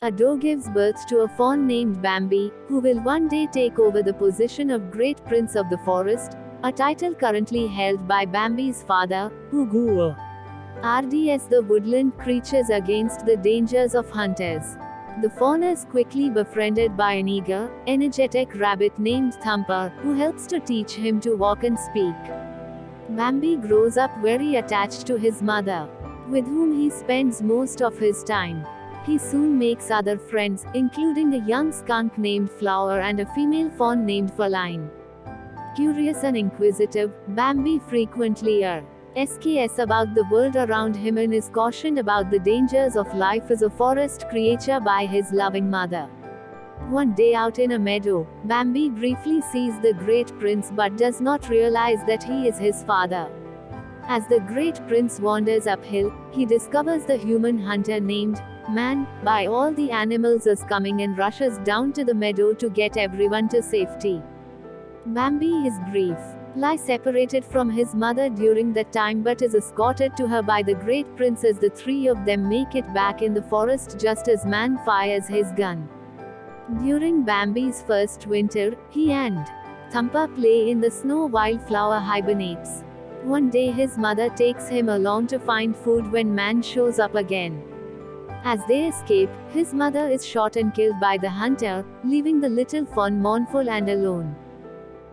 A doe gives birth to a fawn named Bambi, who will one day take over the position of Great Prince of the Forest, a title currently held by Bambi's father, who RDS the woodland creatures against the dangers of hunters. The fawn is quickly befriended by an eager, energetic rabbit named Thumper, who helps to teach him to walk and speak. Bambi grows up very attached to his mother, with whom he spends most of his time. He soon makes other friends, including a young skunk named Flower and a female fawn named Feline. Curious and inquisitive, Bambi frequently asks about the world around him and is cautioned about the dangers of life as a forest creature by his loving mother. One day out in a meadow, Bambi briefly sees the Great Prince but does not realize that he is his father. As the Great Prince wanders uphill, he discovers the human hunter named Man, by all the animals is coming and rushes down to the meadow to get everyone to safety. Bambi is separated from his mother during that time but is escorted to her by the Great Prince as the three of them make it back in the forest just as Man fires his gun. During Bambi's first winter, he and Thumper play in the snow while Flower hibernates. One day his mother takes him along to find food when Man shows up again. As they escape, his mother is shot and killed by the hunter, leaving the little fawn mournful and alone.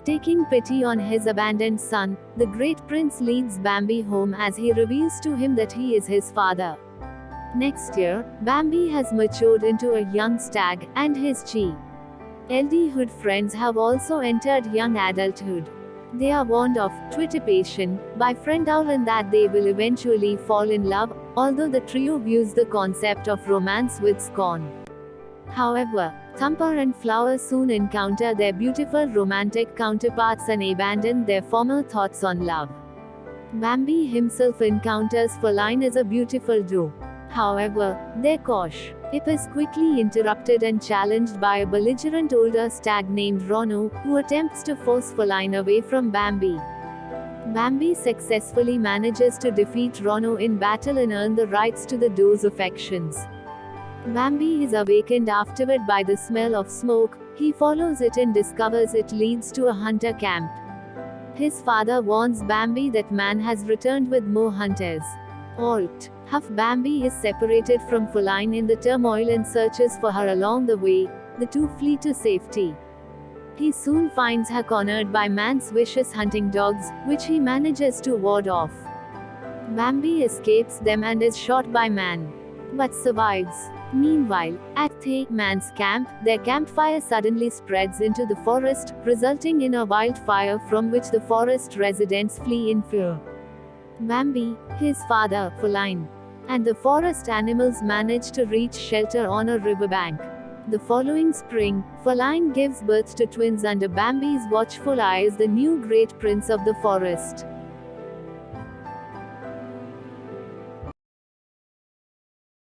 Taking pity on his abandoned son, the Great Prince leads Bambi home as he reveals to him that he is his father. Next year, Bambi has matured into a young stag, and his childhood friends have also entered young adulthood. They are warned of twitipation by Friend Owl and that they will eventually fall in love, although the trio views the concept of romance with scorn. However, Thumper and Flower soon encounter their beautiful romantic counterparts and abandon their former thoughts on love. Bambi himself encounters Feline as a beautiful doe. However, their courtship is quickly interrupted and challenged by a belligerent older stag named Rono, who attempts to force Feline away from Bambi. Bambi successfully manages to defeat Rono in battle and earn the rights to the doe's affections. Bambi is awakened afterward by the smell of smoke. He follows it and discovers it leads to a hunter camp. His father warns Bambi that Man has returned with more hunters. Bambi is separated from Feline in the turmoil and searches for her along the way. The two flee to safety. He soon finds her cornered by Man's vicious hunting dogs, which he manages to ward off. Bambi escapes them and is shot by Man, but survives. Meanwhile, at Man's camp, their campfire suddenly spreads into the forest, resulting in a wildfire from which the forest residents flee in fear. Bambi, his father, Feline, and the forest animals manage to reach shelter on a riverbank. The following spring, Feline gives birth to twins under Bambi's watchful eye as the new Great Prince of the Forest.